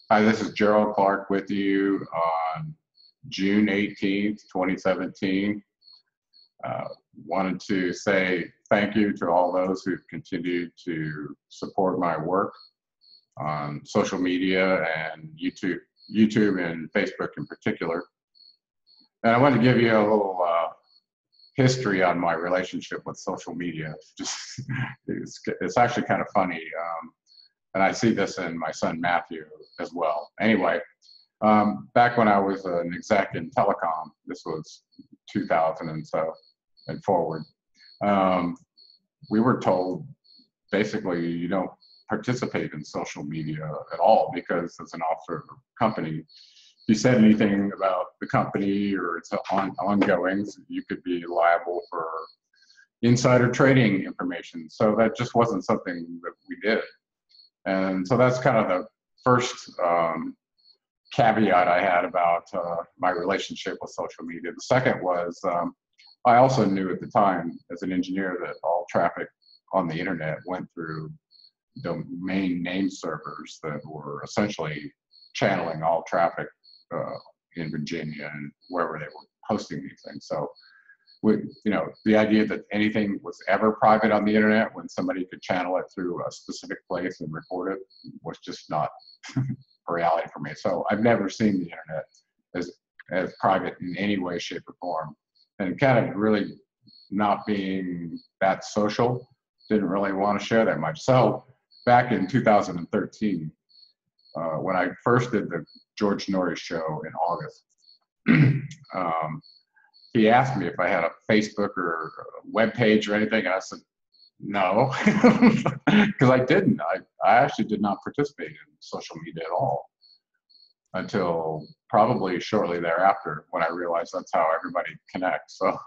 Hi, this is Gerald Clark with you on June 18th, 2017. Wanted to say thank you to all those who've continued to support my work on social media and YouTube and Facebook in particular. And I want to give you a little history on my relationship with social media. It's actually kind of funny. And I see this in my son Matthew as well. Anyway, back when I was an exec in telecom, this was 2000 and forward, we were told basically you don't participate in social media at all, because as an officer of the company, if you said anything about the company or its ongoings, you could be liable for insider trading information. So that just wasn't something that we did. And so that's kind of the first caveat I had about my relationship with social media. The second was I also knew at the time as an engineer that all traffic on the internet went through domain name servers that were essentially channeling all traffic in Virginia and wherever they were hosting these things. So the idea that anything was ever private on the internet when somebody could channel it through a specific place and record it was just not a reality for me. So I've never seen the internet as private in any way, shape, or form. And kind of really not being that social, didn't really want to share that much. So back in 2013, when I first did the George Norrie show in August, he asked me if I had a Facebook or a web page or anything, and I said, no, because I didn't. I actually did not participate in social media at all until probably shortly thereafter, when I realized that's how everybody connects. So,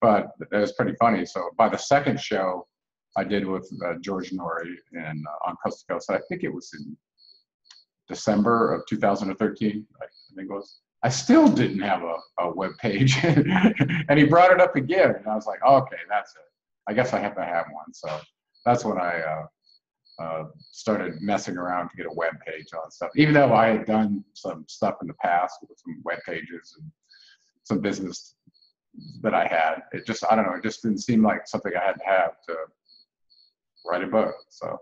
but it was pretty funny. So by the second show I did with George Norrie on Coast to Coast, I think it was in December of 2013, I think it was. I still didn't have a web page, and he brought it up again, and I was like, oh, okay, that's it. I guess I have to have one. So that's when I started messing around to get a web page on stuff. Even though I had done some stuff in the past with some web pages and some business that I had, it just, I don't know, it just didn't seem like something I had to have to write a book. So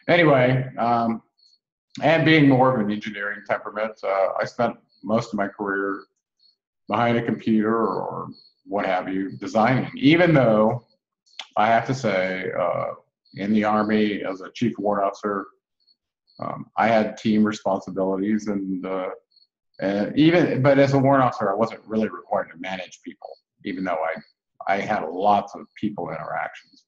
anyway, and being more of an engineering temperament, I spent most of my career behind a computer or what have you, designing, even though I have to say, in the Army as a chief warrant officer, I had team responsibilities, but as a warrant officer, I wasn't really required to manage people, even though I had lots of people interactions.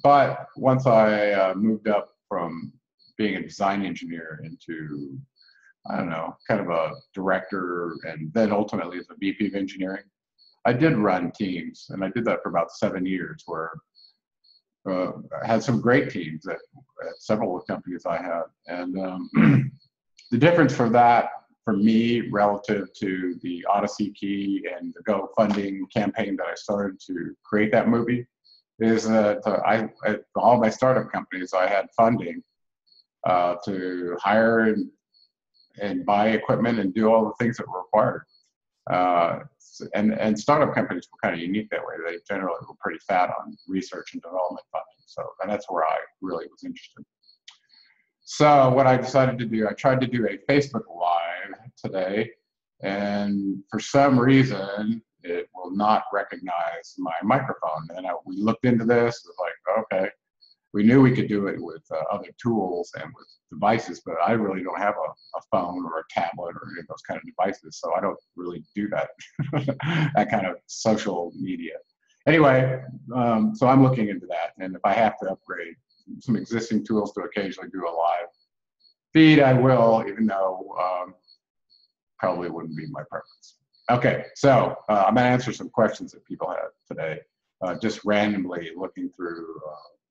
But once I moved up from being a design engineer into, I don't know, kind of a director, and then ultimately as a VP of engineering, I did run teams, and I did that for about 7 years, where I had some great teams at several of the companies I had. And the difference for that, for me, relative to the Odyssey Key and the Go funding campaign that I started to create that movie, is that at all my startup companies, I had funding to hire and buy equipment and do all the things that were required. And startup companies were kind of unique that way. They generally were pretty fat on research and development funding. So, and that's where I really was interested. So what I decided to do, I tried to do a Facebook Live today, and for some reason, it will not recognize my microphone. And we looked into this, it was like, okay, we knew we could do it with other tools and with devices, but I really don't have a phone or a tablet or any of those kind of devices, so I don't really do that, that kind of social media. Anyway, so I'm looking into that, and if I have to upgrade some existing tools to occasionally do a live feed, I will, even though probably wouldn't be my preference. Okay, so I'm gonna answer some questions that people had today, just randomly looking through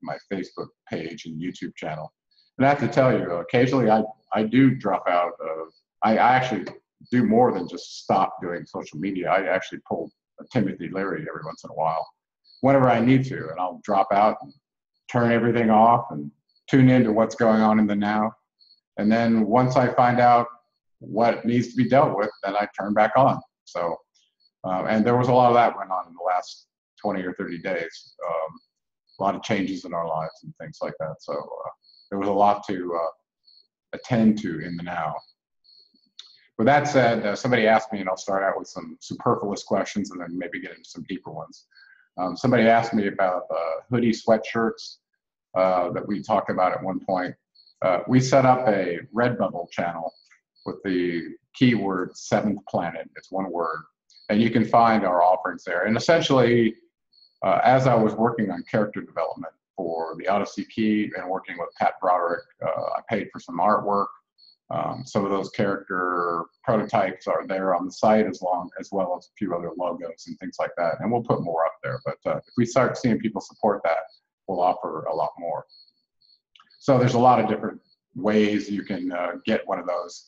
my Facebook page and YouTube channel. And I have to tell you, occasionally I do drop out of, I actually do more than just stop doing social media. I actually pull a Timothy Leary every once in a while, whenever I need to, and I'll drop out and turn everything off and tune into what's going on in the now. And then once I find out what needs to be dealt with, then I turn back on. So, and there was a lot of that went on in the last 20 or 30 days. A lot of changes in our lives and things like that. So there was a lot to attend to in the now. With that said, somebody asked me, and I'll start out with some superfluous questions and then maybe get into some deeper ones. Somebody asked me about hoodie sweatshirts that we talked about at one point. We set up a Redbubble channel with the keyword 7th Planet. It's one word. And you can find our offerings there. And essentially, as I was working on character development for the Odyssey Key and working with Pat Broderick, I paid for some artwork. Some of those character prototypes are there on the site as well as a few other logos and things like that. And we'll put more up there. But if we start seeing people support that, we'll offer a lot more. So there's a lot of different ways you can get one of those.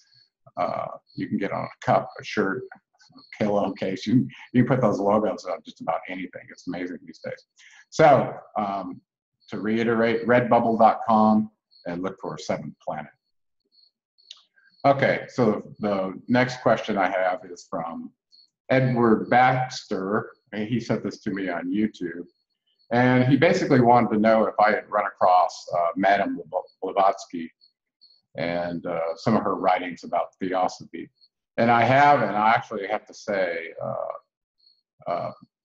You can get on a cup, a shirt, a pillowcase. You can put those logos on just about anything. It's amazing these days. So to reiterate, redbubble.com and look for 7th Planet. Okay, so the next question I have is from Edward Baxter. And he sent this to me on YouTube. And he basically wanted to know if I had run across Madame Blavatsky and some of her writings about theosophy. And I have, and I actually have to say,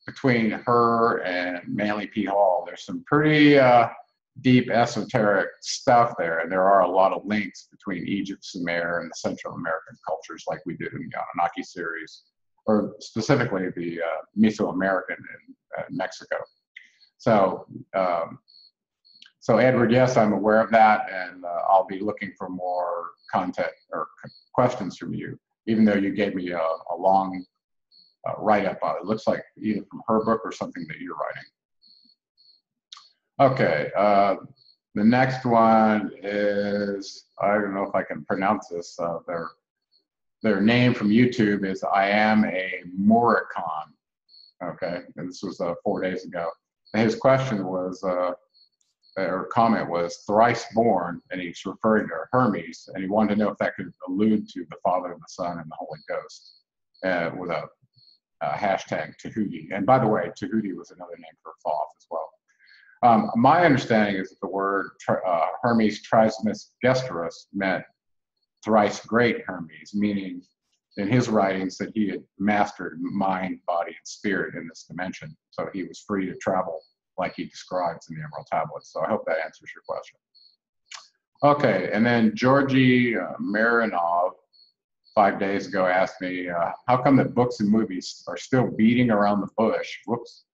between her and Manly P. Hall, there's some pretty deep esoteric stuff there. And there are a lot of links between Egypt, Sumer, and the Central American cultures like we did in the Anunnaki series, or specifically the Mesoamerican in Mexico. So, so Edward, yes, I'm aware of that, and I'll be looking for more content or questions from you, even though you gave me a long write-up on it. It looks like either from her book or something that you're writing. Okay, the next one is, I don't know if I can pronounce this, their name from YouTube is I Am a Moricon. Okay, and this was 4 days ago. And his question was, or comment was, thrice born, and he's referring to Hermes, and he wanted to know if that could allude to the Father, the Son, and the Holy Ghost, with a hashtag Tahuti. And by the way, Tahuti was another name for Thoth as well. My understanding is that the word Hermes Trismegistus meant thrice great Hermes, meaning in his writings that he had mastered mind, body, and spirit in this dimension. So he was free to travel like he describes in the Emerald Tablets. So I hope that answers your question. Okay, and then Georgie Marinov 5 days ago asked me, how come that books and movies are still beating around the bush, whoops,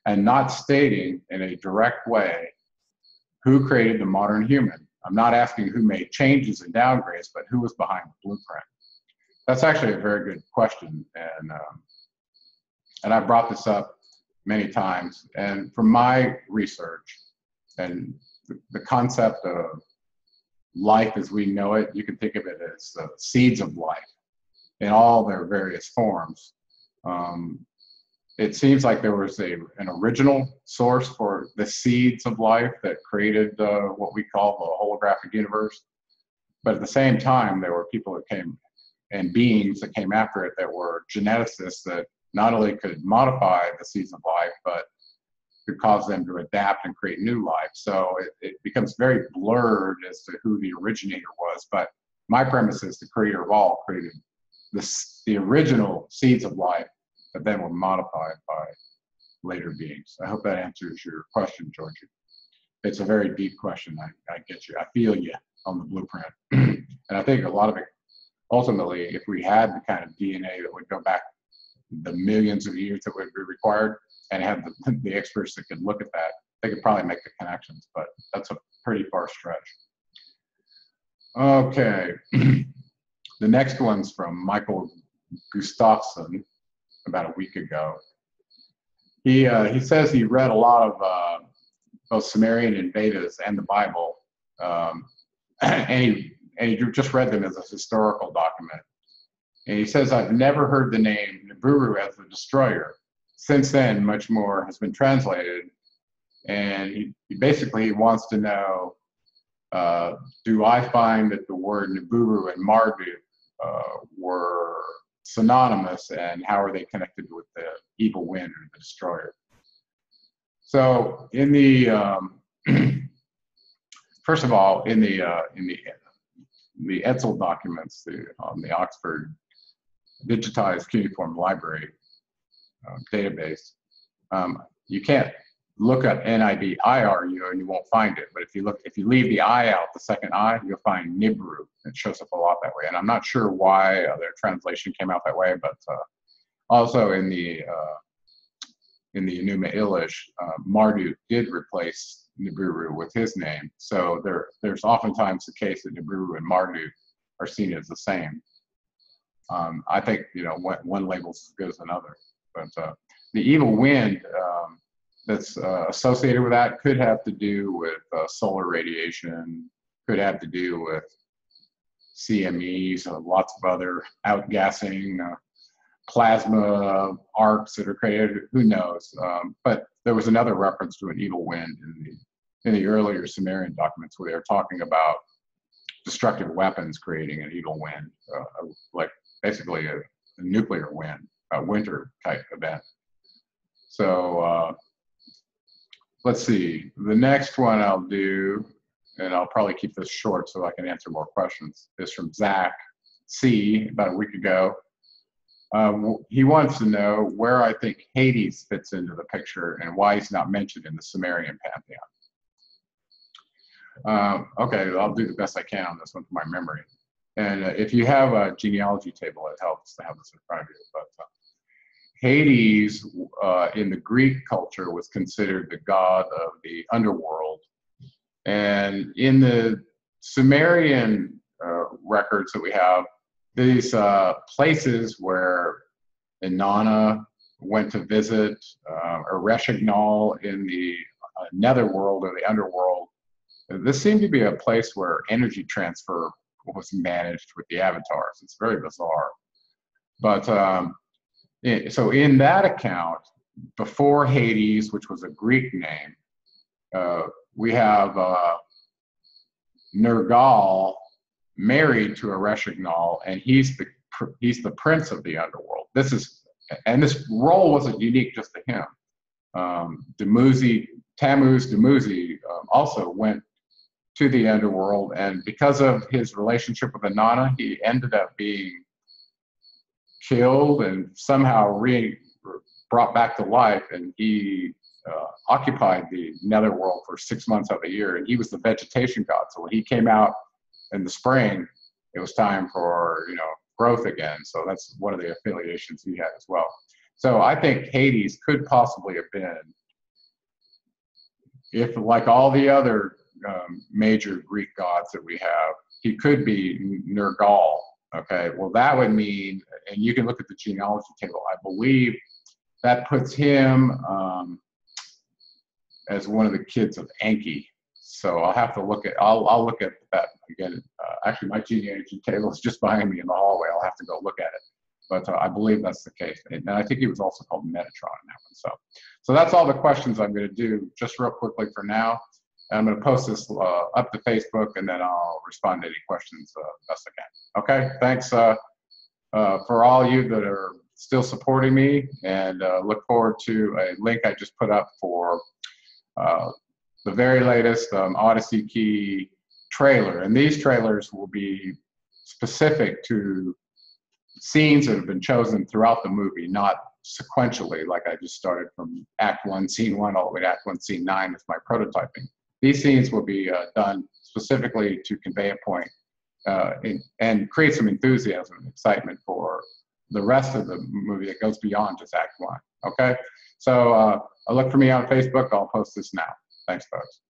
and not stating in a direct way who created the modern human? I'm not asking who made changes and downgrades, but who was behind the blueprint. That's actually a very good question, and I brought this up many times. And from my research and the concept of life as we know it, you can think of it as the seeds of life in all their various forms. It seems like there was an original source for the seeds of life that created what we call the holographic universe. But at the same time, there were people that came and beings that came after it that were geneticists that not only could modify the seeds of life, but could cause them to adapt and create new life. So it becomes very blurred as to who the originator was. But my premise is the creator of all created the original seeds of life that then were modified by later beings. I hope that answers your question, Georgie. It's a very deep question. I get you. I feel you on the blueprint. And I think a lot of it, ultimately, if we had the kind of DNA that would go back the millions of years that would be required and have the experts that could look at that, they could probably make the connections, but that's a pretty far stretch. Okay. The next one's from Michael Gustafson about a week ago. He says he read a lot of both Sumerian and Vedas and the Bible, and he just read them as a historical document. And he says, I've never heard the name Nibiru as the destroyer. Since then, much more has been translated. And he basically wants to know do I find that the word Nibiru and Marduk were synonymous, and how are they connected with the evil wind or the destroyer? So in the first of all, in the Etzel documents, the Oxford digitized cuneiform library database, you can't look at NIBIRU and you won't find it. But if you leave the I out, the second I, you'll find Nibiru. It shows up a lot that way. And I'm not sure why their translation came out that way, but also in the Enuma Elish, Marduk did replace Nibiru with his name. So there's oftentimes the case that Nibiru and Marduk are seen as the same. I think, you know, one label's as good as another. But the evil wind that's associated with that could have to do with solar radiation, could have to do with CMEs, lots of other outgassing, plasma arcs that are created, who knows. But there was another reference to an evil wind in the earlier Sumerian documents where they were talking about destructive weapons creating an evil wind, like basically a nuclear wind, a winter type event. So let's see, the next one I'll do, and I'll probably keep this short so I can answer more questions, is from Zach C. about a week ago. He wants to know where I think Hades fits into the picture and why he's not mentioned in the Sumerian pantheon. Okay, I'll do the best I can on this one from my memory. And if you have a genealogy table, it helps to have this in front of you. But Hades in the Greek culture was considered the god of the underworld. And in the Sumerian records that we have, these places where Inanna went to visit, Ereshignal in the netherworld or the underworld, this seemed to be a place where energy transfer was managed with the avatars. It's very bizarre. But so in that account, before Hades, which was a Greek name, we have Nergal married to Ereshignal, and he's the prince of the underworld. This role wasn't unique just to him. Tammuz Dumuzi also went to the underworld, and because of his relationship with Inanna, he ended up being killed and somehow brought back to life, and he occupied the netherworld for 6 months of the year, and he was the vegetation god. So when he came out in the spring, it was time for, you know, growth again. So that's one of the affiliations he had as well. So I think Hades could possibly have been, if like all the other major Greek gods that we have, he could be Nergal. Okay, well that would mean, and you can look at the genealogy table, I believe that puts him as one of the kids of Enki. So I'll have to look at, I'll look at that again. Actually, my genealogy table is just behind me in the hallway. I'll have to go look at it. But I believe that's the case. And I think he was also called Metatron in that one. So that's all the questions I'm going to do just real quickly for now. And I'm going to post this up to Facebook, and then I'll respond to any questions best I can. Okay, thanks for all you that are still supporting me, and look forward to a link I just put up for the very latest Odyssey Key trailer. And these trailers will be specific to scenes that have been chosen throughout the movie, not sequentially, like I just started from Act 1, Scene 1, all the way to Act 1, Scene 9 as my prototyping. These scenes will be done specifically to convey a point and create some enthusiasm and excitement for the rest of the movie that goes beyond just Act 1, okay? So look for me on Facebook. I'll post this now. Thanks, folks.